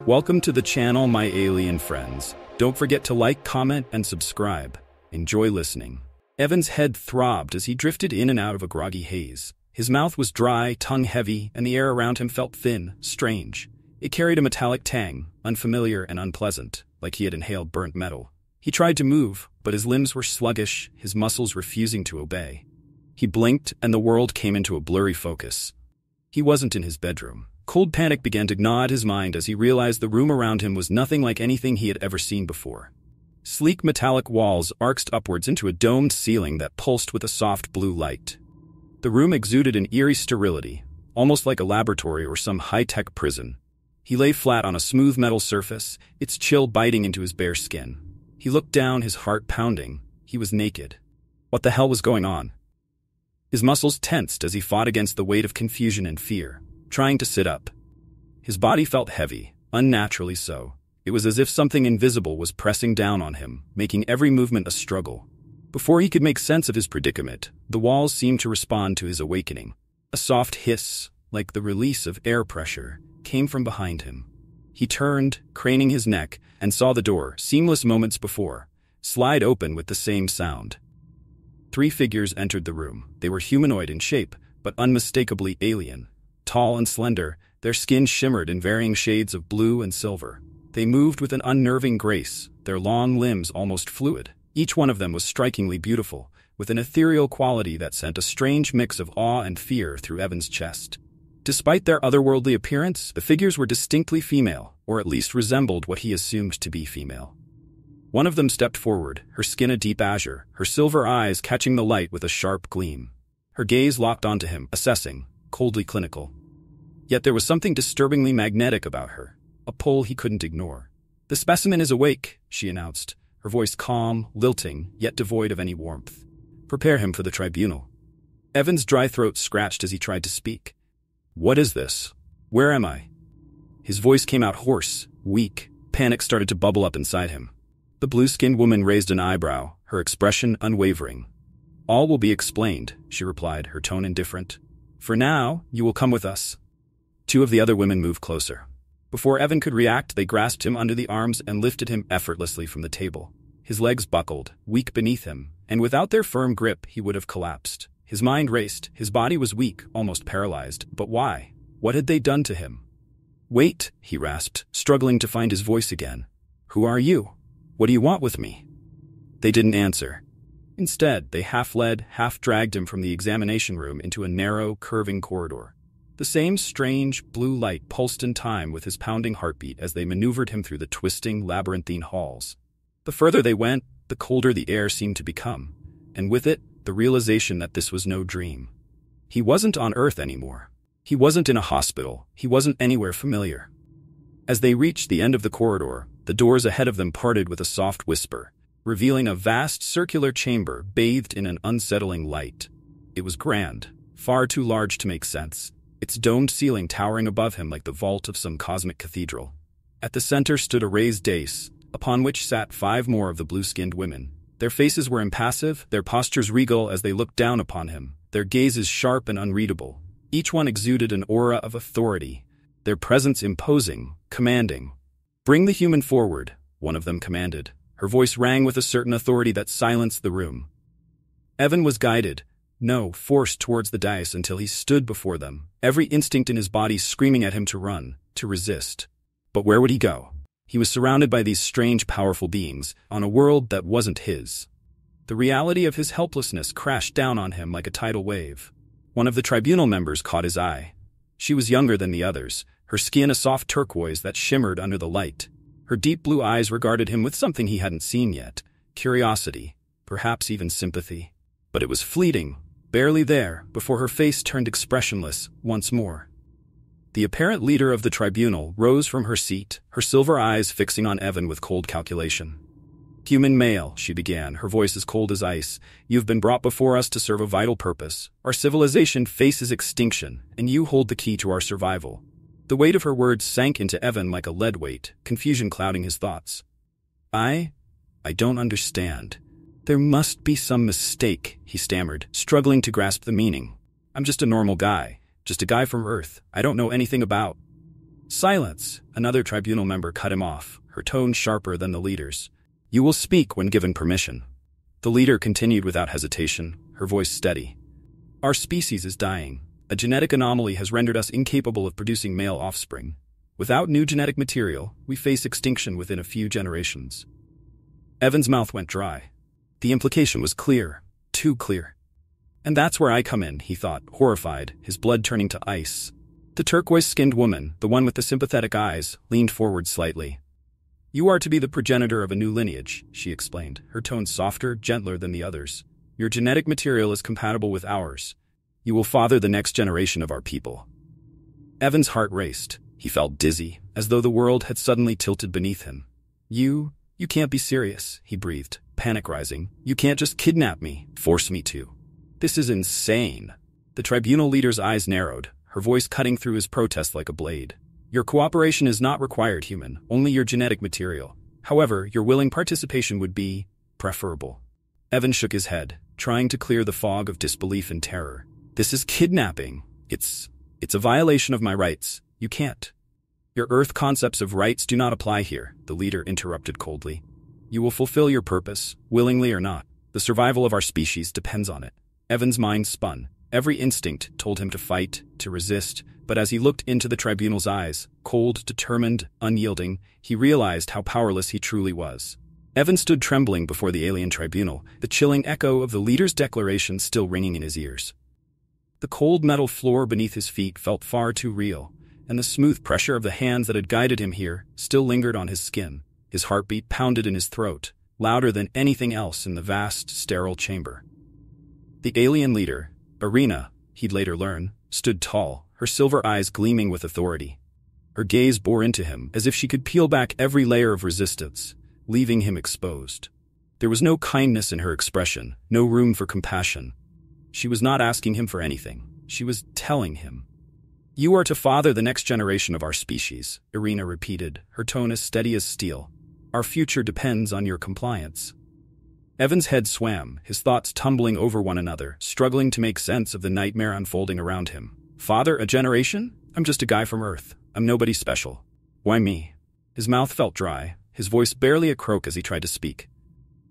Welcome to the channel, my alien friends. Don't forget to like, comment, and subscribe. Enjoy listening. Evan's head throbbed as he drifted in and out of a groggy haze. His mouth was dry, tongue heavy, and the air around him felt thin, strange. It carried a metallic tang, unfamiliar and unpleasant, like he had inhaled burnt metal. He tried to move, but his limbs were sluggish, his muscles refusing to obey. He blinked, and the world came into a blurry focus. He wasn't in his bedroom. Cold panic began to gnaw at his mind as he realized the room around him was nothing like anything he had ever seen before. Sleek metallic walls arched upwards into a domed ceiling that pulsed with a soft blue light. The room exuded an eerie sterility, almost like a laboratory or some high-tech prison. He lay flat on a smooth metal surface, its chill biting into his bare skin. He looked down, his heart pounding. He was naked. What the hell was going on? His muscles tensed as he fought against the weight of confusion and fear, trying to sit up. His body felt heavy, unnaturally so. It was as if something invisible was pressing down on him, making every movement a struggle. Before he could make sense of his predicament, the walls seemed to respond to his awakening. A soft hiss, like the release of air pressure, came from behind him. He turned, craning his neck, and saw the door, seamless moments before, slide open with the same sound. 3 figures entered the room. They were humanoid in shape, but unmistakably alien. Tall and slender, their skin shimmered in varying shades of blue and silver. They moved with an unnerving grace, their long limbs almost fluid. Each one of them was strikingly beautiful, with an ethereal quality that sent a strange mix of awe and fear through Evan's chest. Despite their otherworldly appearance, the figures were distinctly female, or at least resembled what he assumed to be female. One of them stepped forward, her skin a deep azure, her silver eyes catching the light with a sharp gleam. Her gaze locked onto him, assessing, coldly clinical. Yet there was something disturbingly magnetic about her, a pull he couldn't ignore. "The specimen is awake," she announced, her voice calm, lilting, yet devoid of any warmth. "Prepare him for the tribunal." Evan's dry throat scratched as he tried to speak. "What is this? Where am I?" His voice came out hoarse, weak. Panic started to bubble up inside him. The blue-skinned woman raised an eyebrow, her expression unwavering. "All will be explained," she replied, her tone indifferent. "For now, you will come with us." 2 of the other women moved closer. Before Evan could react, they grasped him under the arms and lifted him effortlessly from the table. His legs buckled, weak beneath him, and without their firm grip, he would have collapsed. His mind raced, his body was weak, almost paralyzed. But why? What had they done to him? "Wait," he rasped, struggling to find his voice again. "Who are you? What do you want with me?" They didn't answer. Instead, they half-led, half-dragged him from the examination room into a narrow, curving corridor. The same strange, blue light pulsed in time with his pounding heartbeat as they maneuvered him through the twisting, labyrinthine halls. The further they went, the colder the air seemed to become, and with it, the realization that this was no dream. He wasn't on Earth anymore. He wasn't in a hospital. He wasn't anywhere familiar. As they reached the end of the corridor, the doors ahead of them parted with a soft whisper, revealing a vast circular chamber bathed in an unsettling light. It was grand, far too large to make sense, its domed ceiling towering above him like the vault of some cosmic cathedral. At the center stood a raised dais, upon which sat 5 more of the blue-skinned women. Their faces were impassive, their postures regal as they looked down upon him, their gazes sharp and unreadable. Each one exuded an aura of authority, their presence imposing, commanding. "Bring the human forward," one of them commanded. Her voice rang with a certain authority that silenced the room. Evan was guided, no, forced towards the dais until he stood before them, every instinct in his body screaming at him to run, to resist. But where would he go? He was surrounded by these strange, powerful beings, on a world that wasn't his. The reality of his helplessness crashed down on him like a tidal wave. One of the tribunal members caught his eye. She was younger than the others, her skin a soft turquoise that shimmered under the light. Her deep blue eyes regarded him with something he hadn't seen yet, curiosity, perhaps even sympathy. But it was fleeting, barely there, before her face turned expressionless once more. The apparent leader of the tribunal rose from her seat, her silver eyes fixing on Evan with cold calculation. "Human male," she began, her voice as cold as ice, "you've been brought before us to serve a vital purpose. Our civilization faces extinction, and you hold the key to our survival." The weight of her words sank into Evan like a lead weight, confusion clouding his thoughts. I don't understand. There must be some mistake," he stammered, struggling to grasp the meaning. "I'm just a normal guy. Just a guy from Earth. I don't know anything about—" "Silence," Another tribunal member cut him off, her tone sharper than the leader's. "You will speak when given permission." The leader continued without hesitation, her voice steady. "Our species is dying. A genetic anomaly has rendered us incapable of producing male offspring. Without new genetic material, we face extinction within a few generations." Evan's mouth went dry. The implication was clear, too clear. "And that's where I come in," he thought, horrified, his blood turning to ice. The turquoise-skinned woman, the one with the sympathetic eyes, leaned forward slightly. "You are to be the progenitor of a new lineage," she explained, her tone softer, gentler than the others. "Your genetic material is compatible with ours. You will father the next generation of our people." Evan's heart raced. He felt dizzy, as though the world had suddenly tilted beneath him. You can't be serious," he breathed, panic rising. "You can't just kidnap me, force me to. This is insane." The tribunal leader's eyes narrowed, her voice cutting through his protest like a blade. "Your cooperation is not required, human, only your genetic material. However, your willing participation would be preferable." Evan shook his head, trying to clear the fog of disbelief and terror. "This is kidnapping. It's a violation of my rights. You can't." "Your Earth concepts of rights do not apply here," the leader interrupted coldly. "You will fulfill your purpose, willingly or not. The survival of our species depends on it." Evan's mind spun. Every instinct told him to fight, to resist, but as he looked into the tribunal's eyes, cold, determined, unyielding, he realized how powerless he truly was. Evan stood trembling before the alien tribunal, the chilling echo of the leader's declaration still ringing in his ears. The cold metal floor beneath his feet felt far too real, and the smooth pressure of the hands that had guided him here still lingered on his skin. His heartbeat pounded in his throat, louder than anything else in the vast, sterile chamber. The alien leader, Irina, he'd later learn, stood tall, her silver eyes gleaming with authority. Her gaze bore into him as if she could peel back every layer of resistance, leaving him exposed. There was no kindness in her expression, no room for compassion. She was not asking him for anything. She was telling him. "You are to father the next generation of our species," Irina repeated, her tone as steady as steel. "Our future depends on your compliance." Evan's head swam, his thoughts tumbling over one another, struggling to make sense of the nightmare unfolding around him. "Father a generation? I'm just a guy from Earth. I'm nobody special. Why me?" His mouth felt dry, his voice barely a croak as he tried to speak.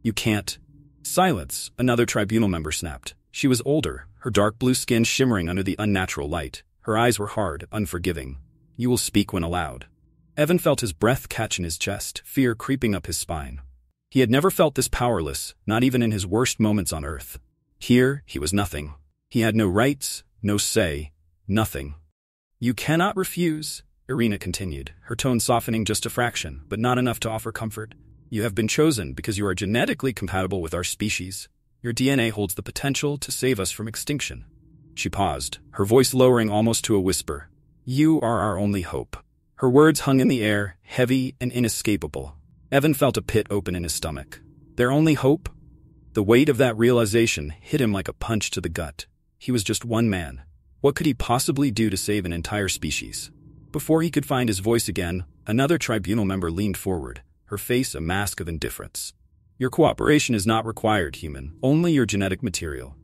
"You can't." "Silence," another tribunal member snapped. She was older, her dark blue skin shimmering under the unnatural light. Her eyes were hard, unforgiving. "You will speak when allowed." Evan felt his breath catch in his chest, fear creeping up his spine. He had never felt this powerless, not even in his worst moments on Earth. Here, he was nothing. He had no rights, no say, nothing. "You cannot refuse," Irina continued, her tone softening just a fraction, but not enough to offer comfort. "You have been chosen because you are genetically compatible with our species. Your DNA holds the potential to save us from extinction." She paused, her voice lowering almost to a whisper. "You are our only hope." Her words hung in the air, heavy and inescapable. Evan felt a pit open in his stomach. Their only hope? The weight of that realization hit him like a punch to the gut. He was just one man. What could he possibly do to save an entire species? Before he could find his voice again, another tribunal member leaned forward, her face a mask of indifference. "Your cooperation is not required, human, only your genetic material.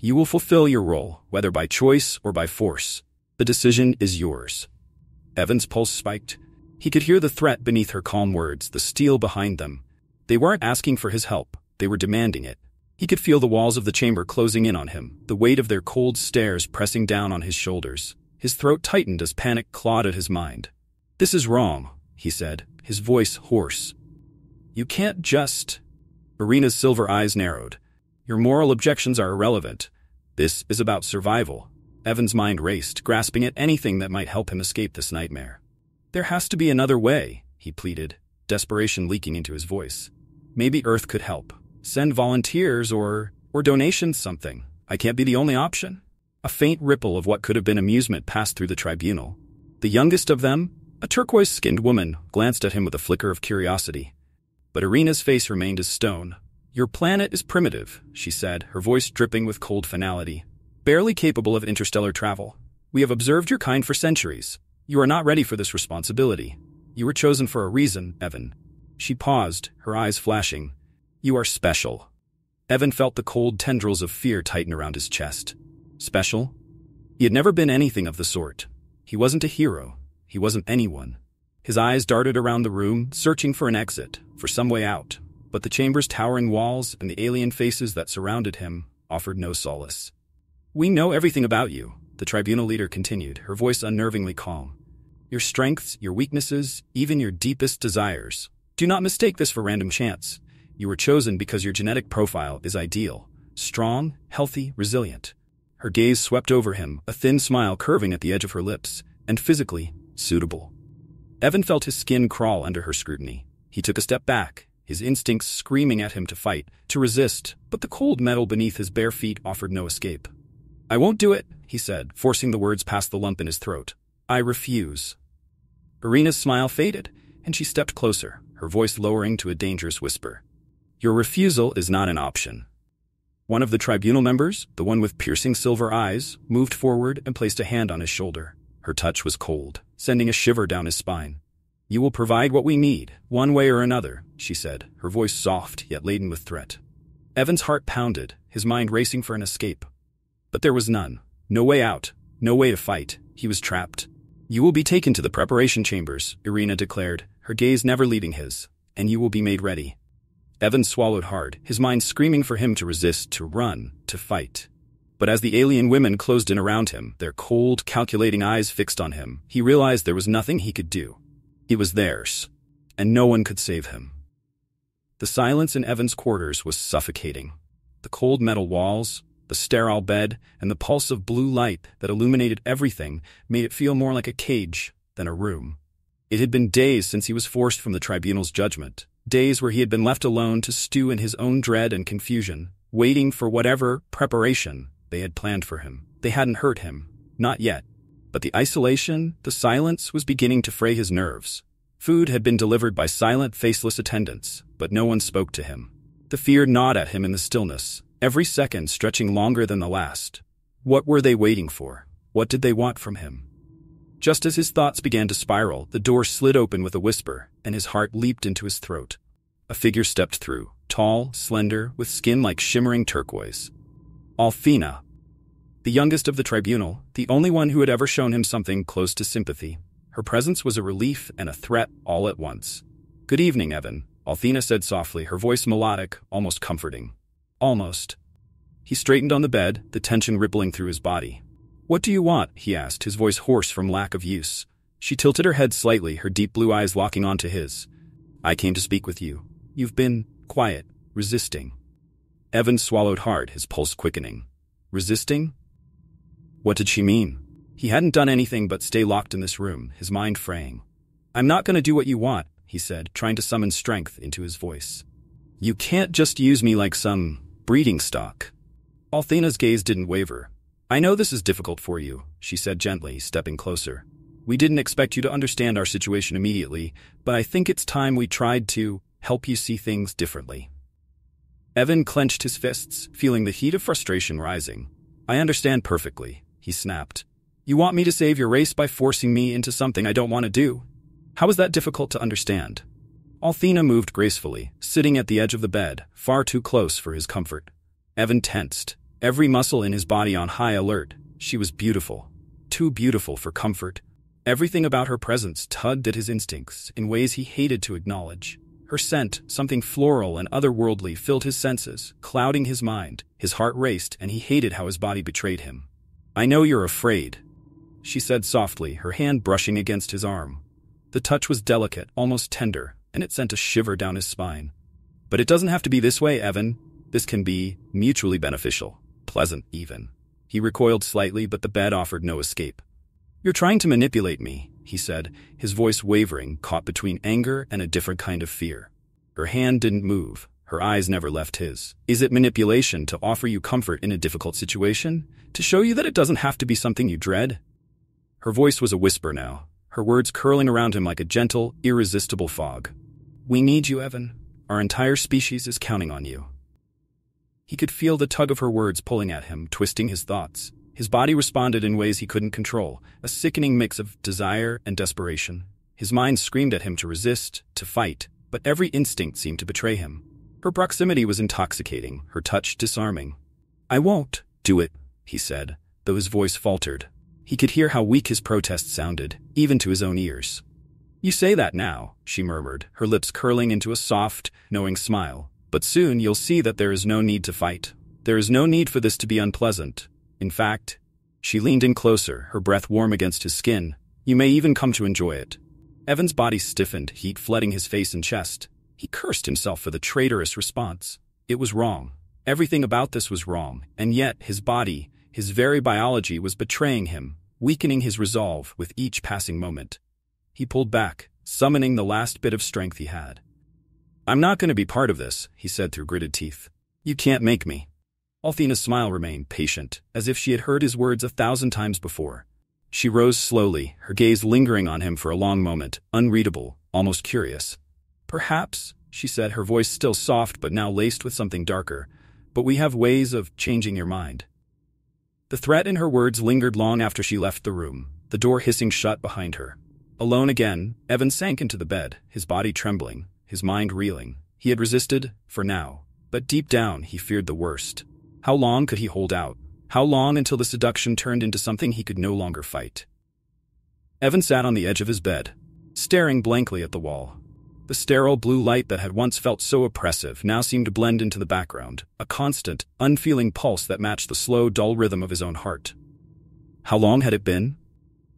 You will fulfill your role, whether by choice or by force. The decision is yours." Evan's pulse spiked. He could hear the threat beneath her calm words, the steel behind them. They weren't asking for his help, they were demanding it. He could feel the walls of the chamber closing in on him, the weight of their cold stares pressing down on his shoulders. His throat tightened as panic clawed at his mind. "This is wrong," he said, his voice hoarse. "You can't just—" Irina's silver eyes narrowed. "Your moral objections are irrelevant. This is about survival." Evan's mind raced, grasping at anything that might help him escape this nightmare. "There has to be another way," he pleaded, desperation leaking into his voice. "Maybe Earth could help. Send volunteers or donations, something. I can't be the only option." A faint ripple of what could have been amusement passed through the tribunal. The youngest of them, a turquoise-skinned woman, glanced at him with a flicker of curiosity. But Irina's face remained as stone. "Your planet is primitive," she said, her voice dripping with cold finality. "Barely capable of interstellar travel. We have observed your kind for centuries. You are not ready for this responsibility. You were chosen for a reason, Evan." She paused, her eyes flashing. "You are special." Evan felt the cold tendrils of fear tighten around his chest. Special? He had never been anything of the sort. He wasn't a hero. He wasn't anyone. His eyes darted around the room, searching for an exit, for some way out. But the chamber's towering walls and the alien faces that surrounded him offered no solace. "We know everything about you," the tribunal leader continued, her voice unnervingly calm. "Your strengths, your weaknesses, even your deepest desires. Do not mistake this for random chance. You were chosen because your genetic profile is ideal. Strong, healthy, resilient." Her gaze swept over him, a thin smile curving at the edge of her lips, and physically suitable. Evan felt his skin crawl under her scrutiny. He took a step back, his instincts screaming at him to fight, to resist, but the cold metal beneath his bare feet offered no escape. "I won't do it," he said, forcing the words past the lump in his throat. "I refuse." Irina's smile faded, and she stepped closer, her voice lowering to a dangerous whisper. "Your refusal is not an option." One of the tribunal members, the one with piercing silver eyes, moved forward and placed a hand on his shoulder. Her touch was cold, sending a shiver down his spine. "You will provide what we need, one way or another," she said, her voice soft yet laden with threat. Evan's heart pounded, his mind racing for an escape. But there was none. No way out, no way to fight. He was trapped. "You will be taken to the preparation chambers," Irina declared, her gaze never leaving his, "and you will be made ready." Evan swallowed hard, his mind screaming for him to resist, to run, to fight. But as the alien women closed in around him, their cold, calculating eyes fixed on him, he realized there was nothing he could do. He was theirs, and no one could save him. The silence in Evan's quarters was suffocating. The cold metal walls, the sterile bed, and the pulse of blue light that illuminated everything made it feel more like a cage than a room. It had been days since he was forced from the tribunal's judgment, days where he had been left alone to stew in his own dread and confusion, waiting for whatever preparation they had planned for him. They hadn't hurt him, not yet. But the isolation, the silence, was beginning to fray his nerves. Food had been delivered by silent, faceless attendants, but no one spoke to him. The fear gnawed at him in the stillness, every second stretching longer than the last. What were they waiting for? What did they want from him? Just as his thoughts began to spiral, the door slid open with a whisper, and his heart leaped into his throat. A figure stepped through, tall, slender, with skin like shimmering turquoise. Althina, the youngest of the tribunal, the only one who had ever shown him something close to sympathy. Her presence was a relief and a threat all at once. "Good evening, Evan," Althina said softly, her voice melodic, almost comforting. Almost. He straightened on the bed, the tension rippling through his body. "What do you want?" he asked, his voice hoarse from lack of use. She tilted her head slightly, her deep blue eyes locking onto his. "I came to speak with you. You've been quiet, resisting." Evan swallowed hard, his pulse quickening. Resisting? What did she mean? He hadn't done anything but stay locked in this room, his mind fraying. "I'm not going to do what you want," he said, trying to summon strength into his voice. "You can't just use me like some breeding stock." Althina's gaze didn't waver. "I know this is difficult for you," she said gently, stepping closer. "We didn't expect you to understand our situation immediately, but I think it's time we tried to help you see things differently." Evan clenched his fists, feeling the heat of frustration rising. "I understand perfectly," he snapped. "You want me to save your race by forcing me into something I don't want to do? How is that difficult to understand?" Althina moved gracefully, sitting at the edge of the bed, far too close for his comfort. Evan tensed, every muscle in his body on high alert. She was beautiful, too beautiful for comfort. Everything about her presence tugged at his instincts in ways he hated to acknowledge. Her scent, something floral and otherworldly, filled his senses, clouding his mind. His heart raced, and he hated how his body betrayed him. "I know you're afraid," she said softly, her hand brushing against his arm. The touch was delicate, almost tender, and it sent a shiver down his spine. "But it doesn't have to be this way, Evan. This can be mutually beneficial, pleasant even." He recoiled slightly, but the bed offered no escape. "You're trying to manipulate me," he said, his voice wavering, caught between anger and a different kind of fear. Her hand didn't move. Her eyes never left his. "Is it manipulation to offer you comfort in a difficult situation? To show you that it doesn't have to be something you dread?" Her voice was a whisper now, her words curling around him like a gentle, irresistible fog. "We need you, Evan. Our entire species is counting on you." He could feel the tug of her words pulling at him, twisting his thoughts. His body responded in ways he couldn't control, a sickening mix of desire and desperation. His mind screamed at him to resist, to fight, but every instinct seemed to betray him. Her proximity was intoxicating, her touch disarming. "I won't do it," he said, though his voice faltered. He could hear how weak his protest sounded, even to his own ears. You say that now, she murmured, her lips curling into a soft, knowing smile. But soon you'll see that there is no need to fight. There is no need for this to be unpleasant. In fact, she leaned in closer, her breath warm against his skin. You may even come to enjoy it. Evan's body stiffened, heat flooding his face and chest. He cursed himself for the traitorous response. It was wrong. Everything about this was wrong, and yet his body, his very biology, was betraying him, weakening his resolve with each passing moment. He pulled back, summoning the last bit of strength he had. I'm not going to be part of this, he said through gritted teeth. You can't make me. Althena's smile remained patient, as if she had heard his words 1,000 times before. She rose slowly, her gaze lingering on him for a long moment, unreadable, almost curious. Perhaps, she said, her voice still soft but now laced with something darker, but we have ways of changing your mind. The threat in her words lingered long after she left the room, the door hissing shut behind her. Alone again, Evan sank into the bed, his body trembling, his mind reeling. He had resisted, for now, but deep down he feared the worst. How long could he hold out? How long until the seduction turned into something he could no longer fight? Evan sat on the edge of his bed, staring blankly at the wall. The sterile blue light that had once felt so oppressive now seemed to blend into the background, a constant, unfeeling pulse that matched the slow, dull rhythm of his own heart. How long had it been?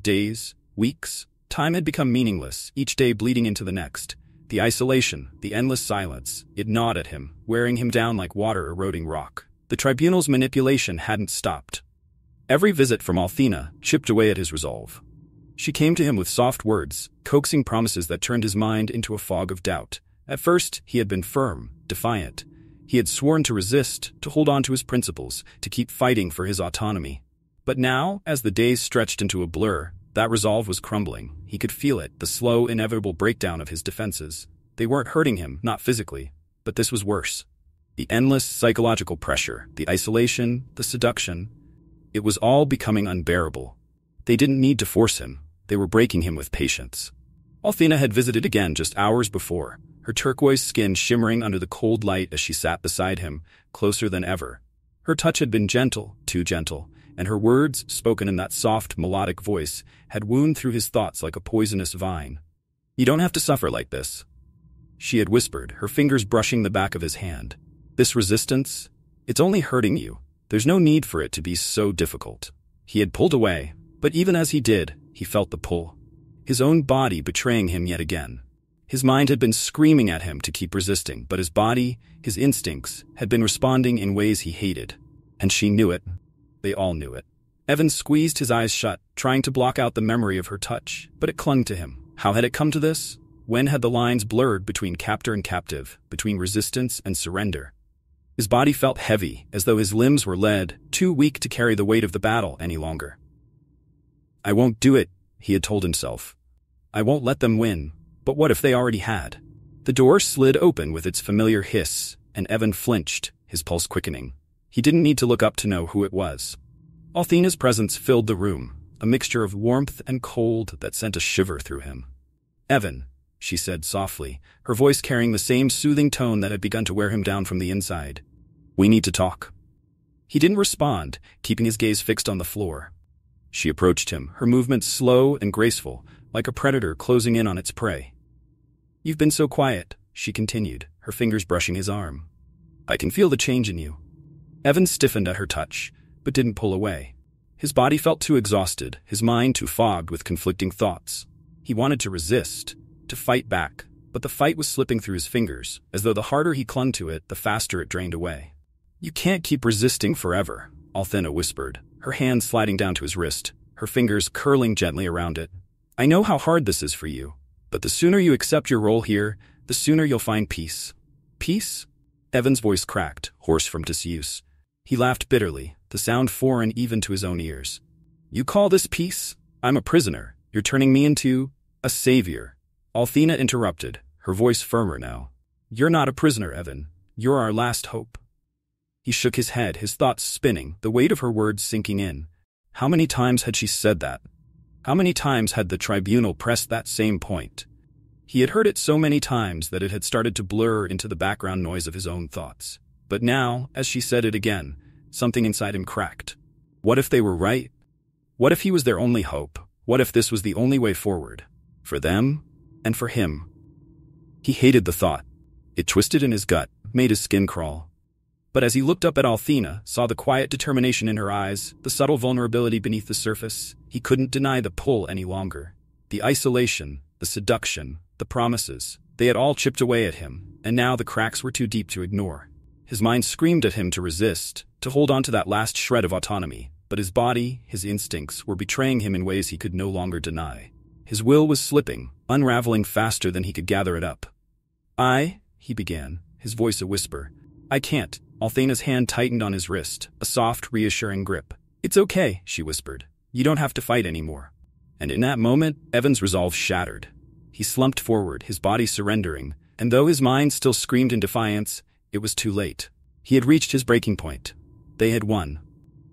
Days? Weeks? Time had become meaningless, each day bleeding into the next. The isolation, the endless silence, it gnawed at him, wearing him down like water eroding rock. The tribunal's manipulation hadn't stopped. Every visit from Althena chipped away at his resolve. She came to him with soft words, coaxing promises that turned his mind into a fog of doubt. At first, he had been firm, defiant. He had sworn to resist, to hold on to his principles, to keep fighting for his autonomy. But now, as the days stretched into a blur, that resolve was crumbling. He could feel it, the slow, inevitable breakdown of his defenses. They weren't hurting him, not physically, but this was worse. The endless psychological pressure, the isolation, the seduction. It was all becoming unbearable. They didn't need to force him. They were breaking him with patience. Althena had visited again just hours before, her turquoise skin shimmering under the cold light as she sat beside him, closer than ever. Her touch had been gentle, too gentle, and her words, spoken in that soft, melodic voice, had wound through his thoughts like a poisonous vine. You don't have to suffer like this, she had whispered, her fingers brushing the back of his hand. This resistance, it's only hurting you. There's no need for it to be so difficult. He had pulled away, but even as he did, he felt the pull. His own body betraying him yet again. His mind had been screaming at him to keep resisting, but his body, his instincts, had been responding in ways he hated. And she knew it. They all knew it. Evan squeezed his eyes shut, trying to block out the memory of her touch, but it clung to him. How had it come to this? When had the lines blurred between captor and captive, between resistance and surrender? His body felt heavy, as though his limbs were lead, too weak to carry the weight of the battle any longer. I won't do it, he had told himself. I won't let them win. But what if they already had? The door slid open with its familiar hiss, and Evan flinched, his pulse quickening. He didn't need to look up to know who it was. Althena's presence filled the room, a mixture of warmth and cold that sent a shiver through him. Evan, she said softly, her voice carrying the same soothing tone that had begun to wear him down from the inside. We need to talk. He didn't respond, keeping his gaze fixed on the floor. She approached him, her movements slow and graceful, like a predator closing in on its prey. You've been so quiet, she continued, her fingers brushing his arm. I can feel the change in you. Evan stiffened at her touch, but didn't pull away. His body felt too exhausted, his mind too fogged with conflicting thoughts. He wanted to resist, to fight back, but the fight was slipping through his fingers, as though the harder he clung to it, the faster it drained away. You can't keep resisting forever, Althena whispered, her hand sliding down to his wrist, her fingers curling gently around it. I know how hard this is for you, but the sooner you accept your role here, the sooner you'll find peace. Peace? Evan's voice cracked, hoarse from disuse. He laughed bitterly, the sound foreign even to his own ears. You call this peace? I'm a prisoner. You're turning me into a savior. Althena interrupted, her voice firmer now. You're not a prisoner, Evan. You're our last hope. He shook his head, his thoughts spinning, the weight of her words sinking in. How many times had she said that? How many times had the tribunal pressed that same point? He had heard it so many times that it had started to blur into the background noise of his own thoughts. But now, as she said it again, something inside him cracked. What if they were right? What if he was their only hope? What if this was the only way forward? For them? And for him, he hated the thought. It twisted in his gut, made his skin crawl. But as he looked up at Althena, saw the quiet determination in her eyes, the subtle vulnerability beneath the surface, he couldn't deny the pull any longer. The isolation, the seduction, the promises, they had all chipped away at him, and now the cracks were too deep to ignore. His mind screamed at him to resist, to hold on to that last shred of autonomy, but his body, his instincts, were betraying him in ways he could no longer deny. His will was slipping, unraveling faster than he could gather it up. He began, his voice a whisper. I can't. Althena's hand tightened on his wrist, a soft, reassuring grip. It's okay, she whispered. You don't have to fight anymore. And in that moment, Evan's resolve shattered. He slumped forward, his body surrendering, and though his mind still screamed in defiance, it was too late. He had reached his breaking point. They had won.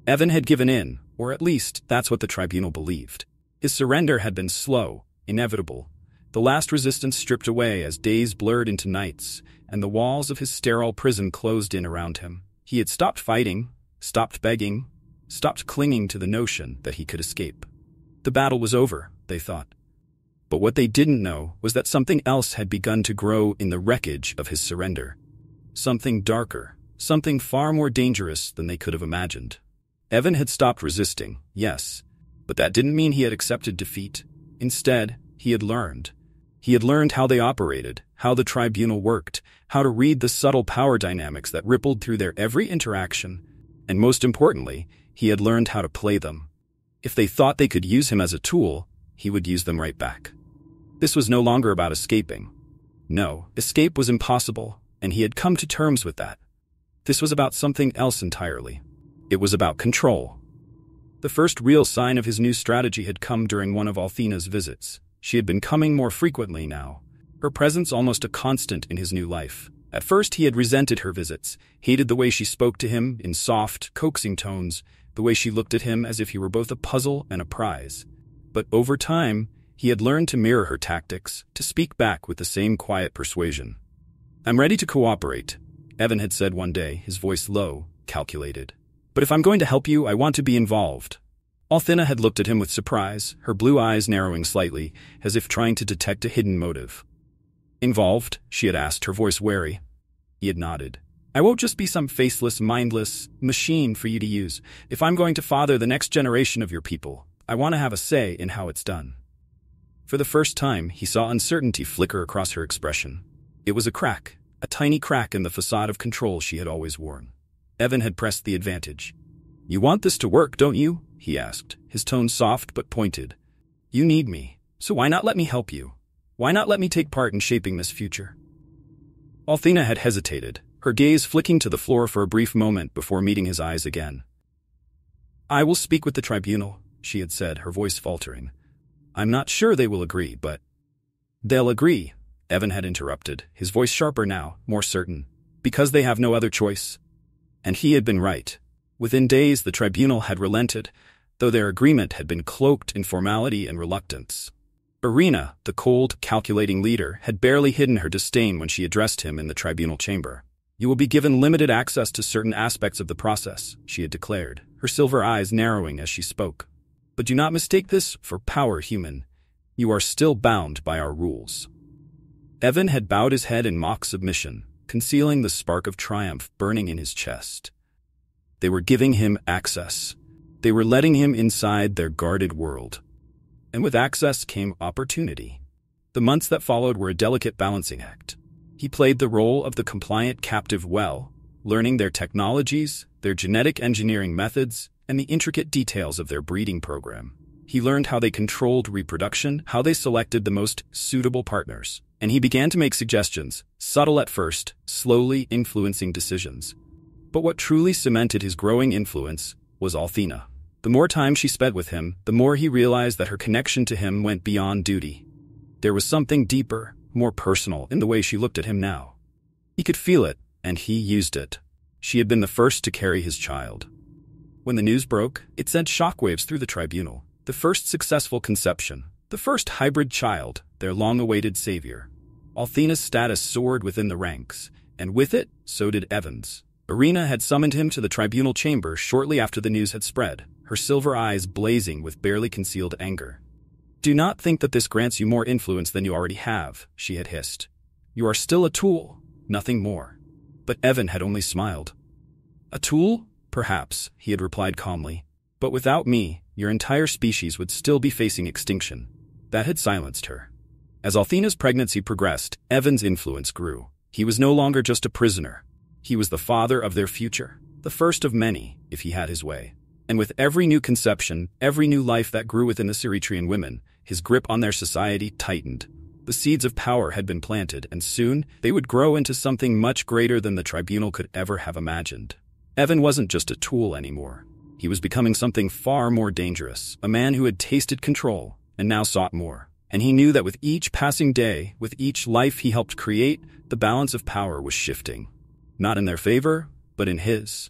Evan had given in, or at least that's what the tribunal believed. His surrender had been slow, inevitable. The last resistance stripped away as days blurred into nights, and the walls of his sterile prison closed in around him. He had stopped fighting, stopped begging, stopped clinging to the notion that he could escape. The battle was over, they thought. But what they didn't know was that something else had begun to grow in the wreckage of his surrender. Something darker, something far more dangerous than they could have imagined. Evan had stopped resisting, yes, but that didn't mean he had accepted defeat. Instead, he had learned. He had learned how they operated, how the tribunal worked, how to read the subtle power dynamics that rippled through their every interaction, and most importantly, he had learned how to play them. If they thought they could use him as a tool, he would use them right back. This was no longer about escaping. No, escape was impossible, and he had come to terms with that. This was about something else entirely. It was about control. The first real sign of his new strategy had come during one of Althena's visits. She had been coming more frequently now, her presence almost a constant in his new life. At first he had resented her visits, hated the way she spoke to him in soft, coaxing tones, the way she looked at him as if he were both a puzzle and a prize. But over time, he had learned to mirror her tactics, to speak back with the same quiet persuasion. I'm ready to cooperate, Evan had said one day, his voice low, calculated. But if I'm going to help you, I want to be involved. Althena had looked at him with surprise, her blue eyes narrowing slightly, as if trying to detect a hidden motive. Involved? She had asked, her voice wary. He had nodded. I won't just be some faceless, mindless machine for you to use. If I'm going to father the next generation of your people, I want to have a say in how it's done. For the first time, he saw uncertainty flicker across her expression. It was a crack, a tiny crack in the facade of control she had always worn. Evan had pressed the advantage. You want this to work, don't you? He asked, his tone soft but pointed. You need me, so why not let me help you? Why not let me take part in shaping this future? Althena had hesitated, her gaze flicking to the floor for a brief moment before meeting his eyes again. I will speak with the tribunal, she had said, her voice faltering. I'm not sure they will agree, but... They'll agree, Evan had interrupted, his voice sharper now, more certain. Because they have no other choice. And he had been right. Within days, the tribunal had relented, though their agreement had been cloaked in formality and reluctance. Irina, the cold, calculating leader, had barely hidden her disdain when she addressed him in the tribunal chamber. You will be given limited access to certain aspects of the process, she had declared, her silver eyes narrowing as she spoke. But do not mistake this for power, human. You are still bound by our rules. Evan had bowed his head in mock submission, concealing the spark of triumph burning in his chest. They were giving him access. They were letting him inside their guarded world. And with access came opportunity. The months that followed were a delicate balancing act. He played the role of the compliant captive well, learning their technologies, their genetic engineering methods, and the intricate details of their breeding program. He learned how they controlled reproduction, how they selected the most suitable partners, and he began to make suggestions, subtle at first, slowly influencing decisions. But what truly cemented his growing influence was Althena. The more time she spent with him, the more he realized that her connection to him went beyond duty. There was something deeper, more personal in the way she looked at him now. He could feel it, and he used it. She had been the first to carry his child. When the news broke, it sent shockwaves through the tribunal. The first successful conception, the first hybrid child, their long-awaited savior. Althena's status soared within the ranks, and with it, so did Evan's. Irina had summoned him to the tribunal chamber shortly after the news had spread, her silver eyes blazing with barely concealed anger. Do not think that this grants you more influence than you already have, she had hissed. You are still a tool, nothing more. But Evan had only smiled. A tool? Perhaps, he had replied calmly. But without me, your entire species would still be facing extinction. That had silenced her. As Althena's pregnancy progressed, Evan's influence grew. He was no longer just a prisoner. He was the father of their future, the first of many, if he had his way. And with every new conception, every new life that grew within the Ceretrian women, his grip on their society tightened. The seeds of power had been planted, and soon they would grow into something much greater than the tribunal could ever have imagined. Evan wasn't just a tool anymore. He was becoming something far more dangerous, a man who had tasted control and now sought more. And he knew that with each passing day, with each life he helped create, the balance of power was shifting. Not in their favor, but in his.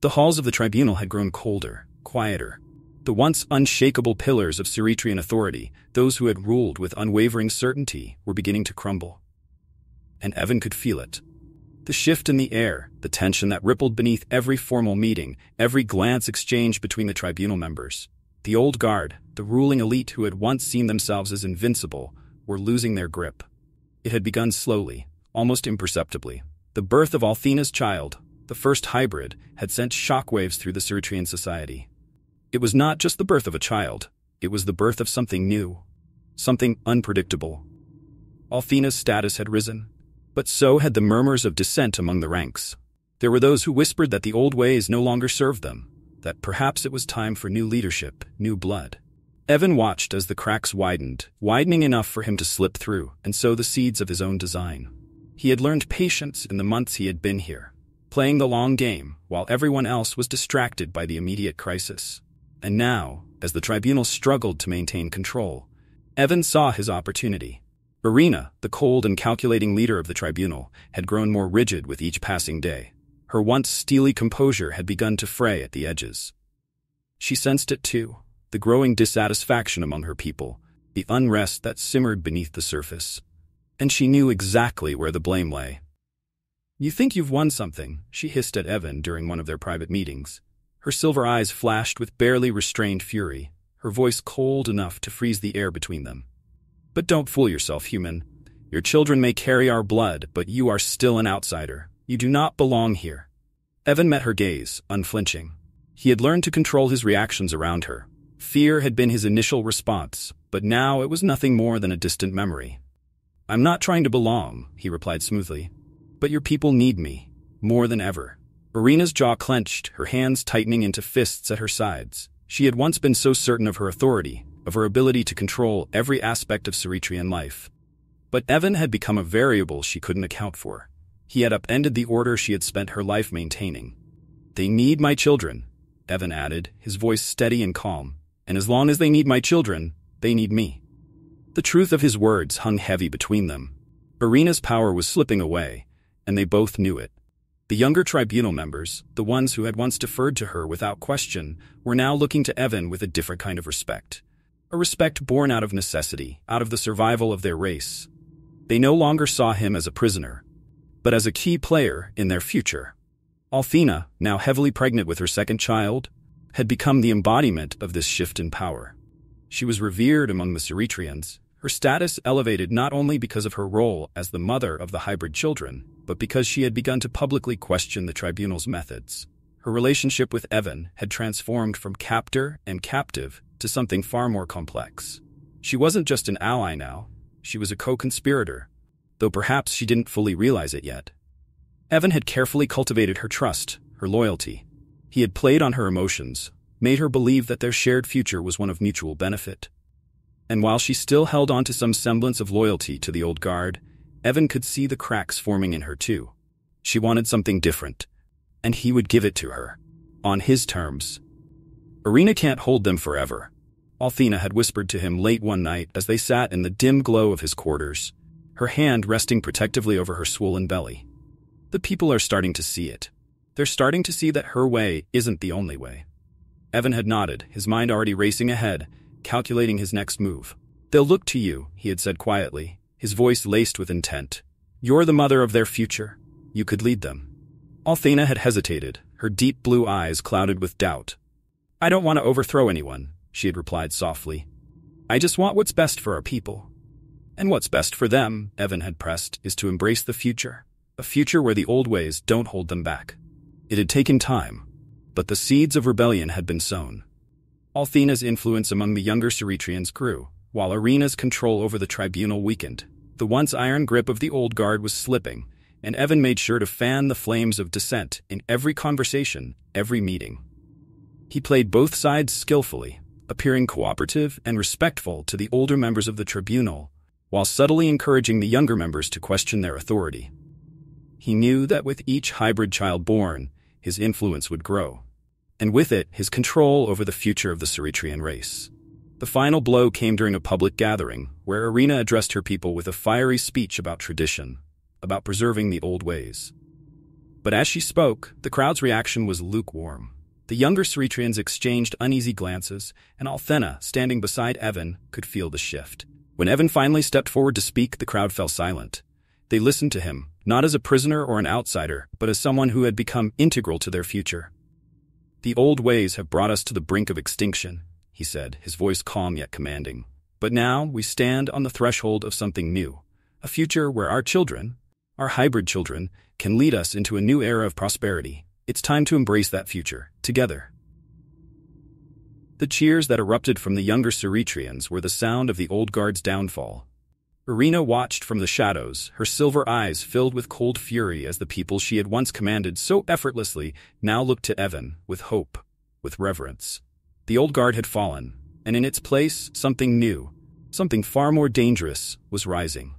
The halls of the tribunal had grown colder, quieter. The once unshakable pillars of Ceretrian authority, those who had ruled with unwavering certainty, were beginning to crumble. And Evan could feel it. The shift in the air, the tension that rippled beneath every formal meeting, every glance exchanged between the tribunal members. The old guard, the ruling elite who had once seen themselves as invincible, were losing their grip. It had begun slowly, almost imperceptibly. The birth of Althena's child, the first hybrid, had sent shockwaves through the Ceretrian society. It was not just the birth of a child, it was the birth of something new, something unpredictable. Althena's status had risen, but so had the murmurs of dissent among the ranks. There were those who whispered that the old ways no longer served them, that perhaps it was time for new leadership, new blood. Evan watched as the cracks widening enough for him to slip through and sow the seeds of his own design. He had learned patience in the months he had been here, playing the long game while everyone else was distracted by the immediate crisis. And now, as the tribunal struggled to maintain control, Evan saw his opportunity. Irina, the cold and calculating leader of the tribunal, had grown more rigid with each passing day. Her once steely composure had begun to fray at the edges. She sensed it too, the growing dissatisfaction among her people, the unrest that simmered beneath the surface. And she knew exactly where the blame lay. "You think you've won something," she hissed at Evan during one of their private meetings. Her silver eyes flashed with barely restrained fury, her voice cold enough to freeze the air between them. "But don't fool yourself, human. Your children may carry our blood, but you are still an outsider. You do not belong here." Evan met her gaze, unflinching. He had learned to control his reactions around her. Fear had been his initial response, but now it was nothing more than a distant memory. "I'm not trying to belong," he replied smoothly. "But your people need me, more than ever." Irina's jaw clenched, her hands tightening into fists at her sides. She had once been so certain of her authority, of her ability to control every aspect of Ceretrian life. But Evan had become a variable she couldn't account for. He had upended the order she had spent her life maintaining. "They need my children," Evan added, his voice steady and calm. "And as long as they need my children, they need me." The truth of his words hung heavy between them. Irina's power was slipping away, and they both knew it. The younger tribunal members, the ones who had once deferred to her without question, were now looking to Evan with a different kind of respect. A respect born out of necessity, out of the survival of their race. They no longer saw him as a prisoner, but as a key player in their future. Althena, now heavily pregnant with her second child, had become the embodiment of this shift in power. She was revered among the Ceretrians, her status elevated not only because of her role as the mother of the hybrid children, but because she had begun to publicly question the tribunal's methods. Her relationship with Evan had transformed from captor and captive to something far more complex. She wasn't just an ally now, she was a co-conspirator, though perhaps she didn't fully realize it yet. Evan had carefully cultivated her trust, her loyalty. He had played on her emotions, made her believe that their shared future was one of mutual benefit. And while she still held on to some semblance of loyalty to the old guard, Evan could see the cracks forming in her too. She wanted something different, and he would give it to her, on his terms. "Irina can't hold them forever," Althena had whispered to him late one night as they sat in the dim glow of his quarters, her hand resting protectively over her swollen belly. "The people are starting to see it. They're starting to see that her way isn't the only way." Evan had nodded, his mind already racing ahead, calculating his next move. "They'll look to you," he had said quietly, his voice laced with intent. "You're the mother of their future. You could lead them." Althena had hesitated, her deep blue eyes clouded with doubt. "I don't want to overthrow anyone," she had replied softly. I just want what's best for our people. And what's best for them, Evan had pressed, is to embrace the future. A future where the old ways don't hold them back. It had taken time, but the seeds of rebellion had been sown. Althena's influence among the younger Ceretrians grew, while Arena's control over the tribunal weakened. The once iron grip of the old guard was slipping, and Evan made sure to fan the flames of dissent in every conversation, every meeting. He played both sides skillfully, appearing cooperative and respectful to the older members of the tribunal, while subtly encouraging the younger members to question their authority. He knew that with each hybrid child born, his influence would grow, and with it, his control over the future of the Ceretrian race. The final blow came during a public gathering, where Arena addressed her people with a fiery speech about tradition, about preserving the old ways. But as she spoke, the crowd's reaction was lukewarm. The younger Ceretrians exchanged uneasy glances, and Althena, standing beside Evan, could feel the shift. When Evan finally stepped forward to speak, the crowd fell silent. They listened to him, not as a prisoner or an outsider, but as someone who had become integral to their future. "The old ways have brought us to the brink of extinction," he said, his voice calm yet commanding. "But now we stand on the threshold of something new, a future where our children, our hybrid children, can lead us into a new era of prosperity. It's time to embrace that future, together." The cheers that erupted from the younger Ceretrians were the sound of the old guard's downfall. Arena watched from the shadows, her silver eyes filled with cold fury as the people she had once commanded so effortlessly now looked to Evan with hope, with reverence. The old guard had fallen, and in its place, something new, something far more dangerous, was rising.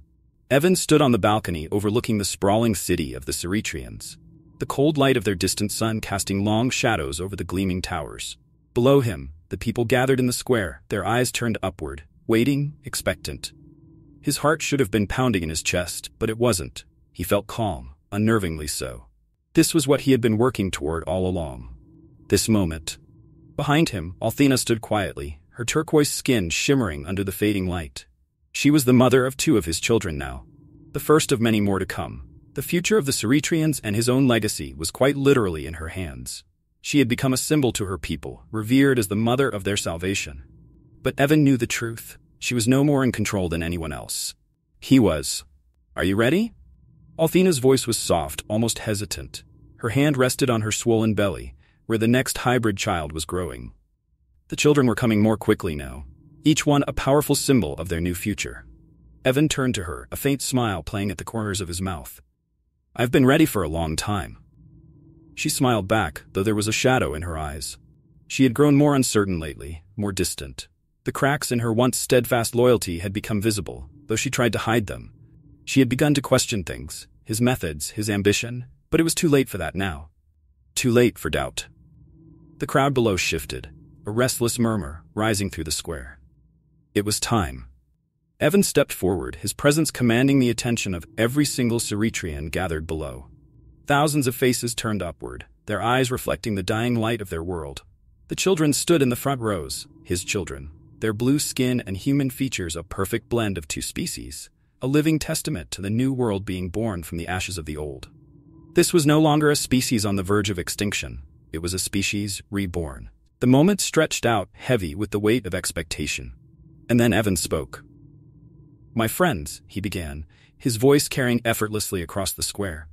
Evan stood on the balcony overlooking the sprawling city of the Ceretrians, the cold light of their distant sun casting long shadows over the gleaming towers. Below him, the people gathered in the square, their eyes turned upward, waiting, expectant. His heart should have been pounding in his chest, but it wasn't. He felt calm, unnervingly so. This was what he had been working toward all along. This moment. Behind him, Althena stood quietly, her turquoise skin shimmering under the fading light. She was the mother of 2 of his children now, the first of many more to come. The future of the Ceretrians and his own legacy was quite literally in her hands. She had become a symbol to her people, revered as the mother of their salvation. But Evan knew the truth. She was no more in control than anyone else. He was. "Are you ready?" Althena's voice was soft, almost hesitant. Her hand rested on her swollen belly, where the next hybrid child was growing. The children were coming more quickly now, each one a powerful symbol of their new future. Evan turned to her, a faint smile playing at the corners of his mouth. "I've been ready for a long time." She smiled back, though there was a shadow in her eyes. She had grown more uncertain lately, more distant. The cracks in her once steadfast loyalty had become visible, though she tried to hide them. She had begun to question things, his methods, his ambition, but it was too late for that now. Too late for doubt. The crowd below shifted, a restless murmur rising through the square. It was time. Evan stepped forward, his presence commanding the attention of every single Ceretrian gathered below. Thousands of faces turned upward, their eyes reflecting the dying light of their world. The children stood in the front rows, his children, their blue skin and human features a perfect blend of 2 species, a living testament to the new world being born from the ashes of the old. This was no longer a species on the verge of extinction. It was a species reborn. The moment stretched out, heavy with the weight of expectation. And then Evan spoke. "My friends," he began, his voice carrying effortlessly across the square.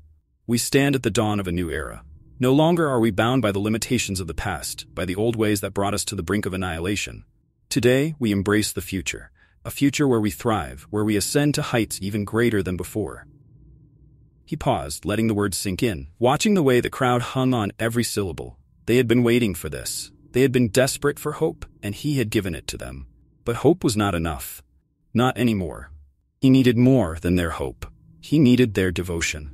"We stand at the dawn of a new era. No longer are we bound by the limitations of the past, by the old ways that brought us to the brink of annihilation. Today, we embrace the future, a future where we thrive, where we ascend to heights even greater than before." He paused, letting the words sink in, watching the way the crowd hung on every syllable. They had been waiting for this. They had been desperate for hope, and he had given it to them. But hope was not enough. Not anymore. He needed more than their hope. He needed their devotion.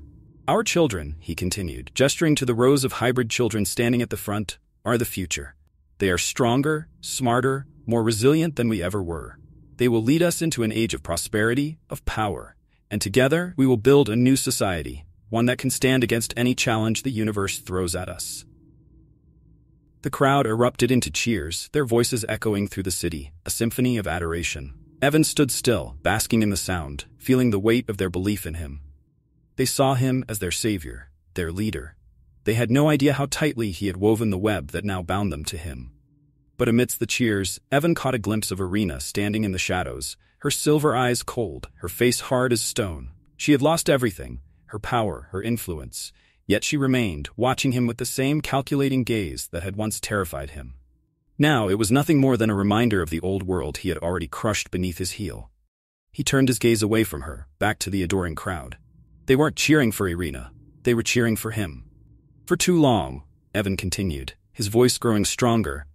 "Our children," he continued, gesturing to the rows of hybrid children standing at the front, "are the future. They are stronger, smarter, more resilient than we ever were. They will lead us into an age of prosperity, of power, and together we will build a new society, one that can stand against any challenge the universe throws at us." The crowd erupted into cheers, their voices echoing through the city, a symphony of adoration. Evan stood still, basking in the sound, feeling the weight of their belief in him. They saw him as their savior, their leader. They had no idea how tightly he had woven the web that now bound them to him. But amidst the cheers, Evan caught a glimpse of Irina standing in the shadows, her silver eyes cold, her face hard as stone. She had lost everything, her power, her influence, yet she remained, watching him with the same calculating gaze that had once terrified him. Now it was nothing more than a reminder of the old world he had already crushed beneath his heel. He turned his gaze away from her, back to the adoring crowd. They weren't cheering for Irina, they were cheering for him. For too long, Evan continued, his voice growing stronger.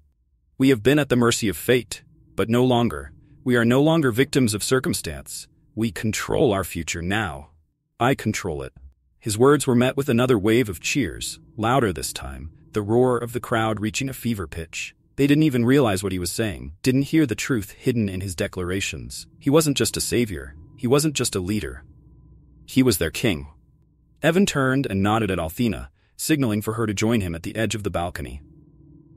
We have been at the mercy of fate, but no longer. We are no longer victims of circumstance. We control our future now. I control it. His words were met with another wave of cheers, louder this time, the roar of the crowd reaching a fever pitch. They didn't even realize what he was saying, didn't hear the truth hidden in his declarations. He wasn't just a savior. He wasn't just a leader. He was their king. Evan turned and nodded at Althena, signaling for her to join him at the edge of the balcony.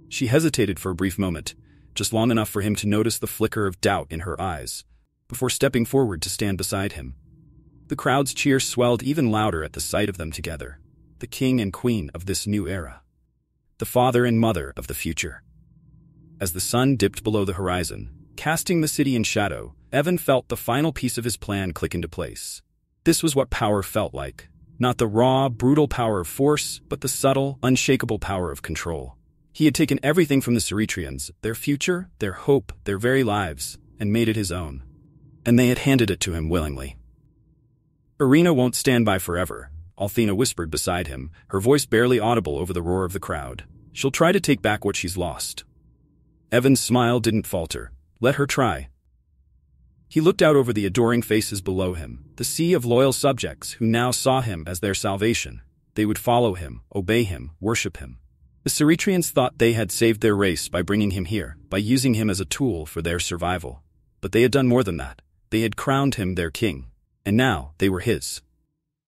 She hesitated for a brief moment, just long enough for him to notice the flicker of doubt in her eyes, before stepping forward to stand beside him. The crowd's cheers swelled even louder at the sight of them together, the king and queen of this new era, the father and mother of the future. As the sun dipped below the horizon, casting the city in shadow, Evan felt the final piece of his plan click into place. This was what power felt like. Not the raw, brutal power of force, but the subtle, unshakable power of control. He had taken everything from the Ceretrians, their future, their hope, their very lives, and made it his own. And they had handed it to him willingly. Irina won't stand by forever, Althena whispered beside him, her voice barely audible over the roar of the crowd. She'll try to take back what she's lost. Evan's smile didn't falter. Let her try. He looked out over the adoring faces below him, the sea of loyal subjects who now saw him as their salvation. They would follow him, obey him, worship him. The Ceretrians thought they had saved their race by bringing him here, by using him as a tool for their survival. But they had done more than that. They had crowned him their king. And now they were his.